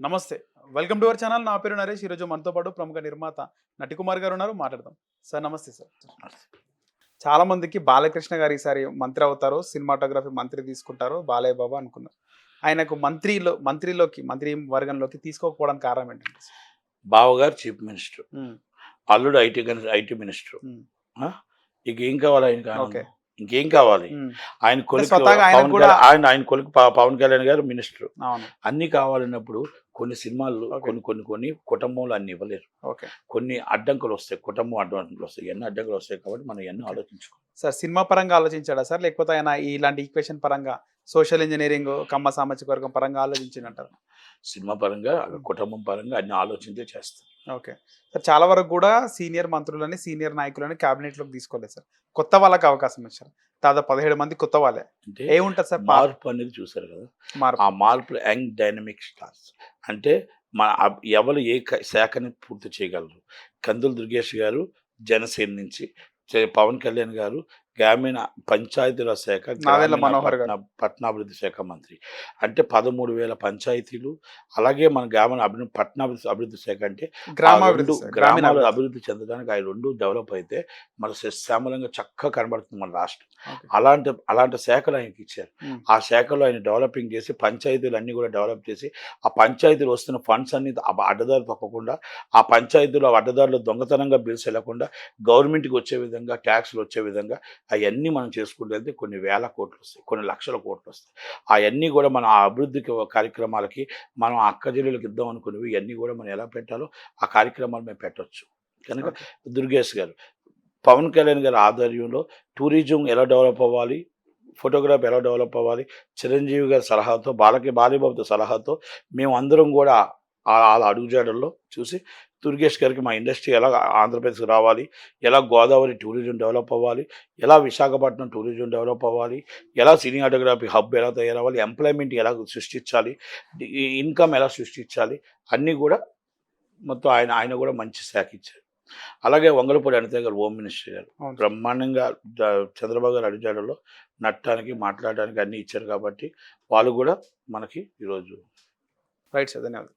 నమస్తే. Welcome to our channel. నా పేరు నరేష్. ఈరోజు మనతో పాటు ప్రముఖ నిర్మాత నటికుమార్ గారు ఉన్నారు. మాట్లాడదాం. సార్ నమస్తే సార్. చాలా మందికి బాలకృష్ణ గారు ఈసారి మంత్రి అవుతారు. సినిమాటోగ్రఫీ మంత్రి తీసుకుంటారు. బాలయ్య బాబు అనుకున్నారు. ఆయనకు మంత్రి వర్గంలోకి తీసుకోకపోవడానికి కారణం ఏంటంటే? బావగారు చీఫ్ మినిస్టర్, హ్మ్. అల్లుడు ఐటీ మినిస్టర్. హ్మ్. ఇక ఏం కావాలి ఆయనకి? ఓకే. ఇంకేం కావాలి? హ్మ్. ఆయన కొలికి స్వతహాగా ఆయన పవన్ కూడా కళ్యాణ్, ఆయన కొలికి పవన్ కళ్యాణ్ గారు మినిస్టర్. అవును. అన్ని కావాలన్నప్పుడు కొన్ని సినిమాలు ఓకే. కొన్ని కుటుంబంలో అన్ని ఇవ్వలేరు. ఓకే. కొన్ని అడ్డంకులు వస్తాయి, కుటుంబం అడ్డంకులు వస్తాయి, ఎన్ని అడ్డంకులు వస్తాయి కాబట్టి మనం ఎన్నో ఆలోచించుకోవాలి. సార్ సినిమా పరంగా ఆలోచించాడా సార్? లేకపోతే ఆయన ఇలాంటి ఈక్వేషన్ పరంగా సోషల్ ఇంజినీరింగ్, కమ్మ సామాజిక వర్గం పరంగా ఆలోచించినట్టారు? సినిమా పరంగా, కుటుంబం పరంగా అన్ని ఆలోచించే చేస్తాం. ఓకే. సార్ చాలా వరకు కూడా సీనియర్ మంత్రులని, సీనియర్ నాయకులని క్యాబినెట్‌లోకి తీసుకోలేదు సార్. కొత్త వాళ్ళకి అవకాశం ఇచ్చారు. దాదాపు 17 మంది కొత్త వాళ్ళే. అంటే ఏముంటది సార్ మార్పు అనేది చూసారు కదా, మార్పు? ఆ మార్పులు యంగ్ డైనమిక్ స్టార్స్. అంటే మన ఎవరు ఏ శాఖని పూర్తి చేయగలరు. కందుల దుర్గేష్ గారు జనసేన నుంచి, పవన్ కళ్యాణ్ గారు గ్రామీణ పంచాయతీరాజ్ శాఖ, నాదెళ్ల మనోహర్ గారు పట్టణాభివృద్ధి శాఖ మంత్రి. అంటే 13,000 పంచాయతీలు. అలాగే మన గ్రామీణ పట్టణాభివృద్ధి అభివృద్ధి శాఖ అంటే గ్రామాలు అభివృద్ధి చెందడానికి ఆ రెండు డెవలప్ అయితే మన శ్యామలంగా చక్కగా కనబడుతుంది మన రాష్ట్రం. అలాంటి శాఖలు ఆయనకి ఇచ్చారు. ఆ శాఖలో ఆయన డెవలపింగ్ చేసి పంచాయతీలు అన్ని కూడా డెవలప్ చేసి, ఆ పంచాయతీలు వస్తున్న ఫండ్స్ అన్ని అడ్డదారు తప్పకుండా, ఆ పంచాయతీలో అడ్డదారులు దొంగతనంగా బిల్స్ వెళ్లకుండా గవర్నమెంట్కి వచ్చే విధంగా, ట్యాక్స్లు వచ్చే విధంగా అవన్నీ మనం చేసుకుంటూ వెళ్తే కొన్ని వేల కోట్లు వస్తాయి, కొన్ని లక్షల కోట్లు వస్తాయి. అవన్నీ కూడా మనం ఆ అభివృద్ధికి కార్యక్రమాలకి మనం అక్క జిల్లులకు ఇద్దాం అనుకునేవి ఇవన్నీ కూడా మనం ఎలా పెట్టాలో ఆ కార్యక్రమాలు మేము పెట్టవచ్చు. కనుక దుర్గేష్ గారు, పవన్ కళ్యాణ్ గారి ఆధ్వర్యంలో టూరిజం ఎలా డెవలప్ అవ్వాలి, ఫోటోగ్రఫీ ఎలా డెవలప్ అవ్వాలి, చిరంజీవి గారి సలహాతో, బాలయ్యబాబుతో సలహాతో మేము అందరం కూడా వాళ్ళ అడుగుజాడల్లో చూసి దుర్గేష్ గారికి మా ఇండస్ట్రీ ఎలా ఆంధ్రప్రదేశ్కి రావాలి, ఎలా గోదావరి టూరిజం డెవలప్ అవ్వాలి, ఎలా విశాఖపట్నం టూరిజం డెవలప్ అవ్వాలి, ఎలా సినిమాటోగ్రఫీ హబ్ ఎలా తయారవ్వాలి, ఎంప్లాయ్మెంట్ ఎలా సృష్టించాలి, ఇన్కమ్ ఎలా సృష్టించాలి, అన్నీ కూడా మొత్తం ఆయన కూడా మంచి శాఖ ఇచ్చారు. అలాగే వంగలపూడి అనిత గారు హోమ్ మినిస్టర్ గారు బ్రహ్మాండంగా చంద్రబాబు గారు అడుగుజాడల్లో నట్టడానికి, మాట్లాడడానికి అన్నీ ఇచ్చారు కాబట్టి వాళ్ళు కూడా మనకి ఈరోజు రైట్ సార్. ధన్యవాదాలు.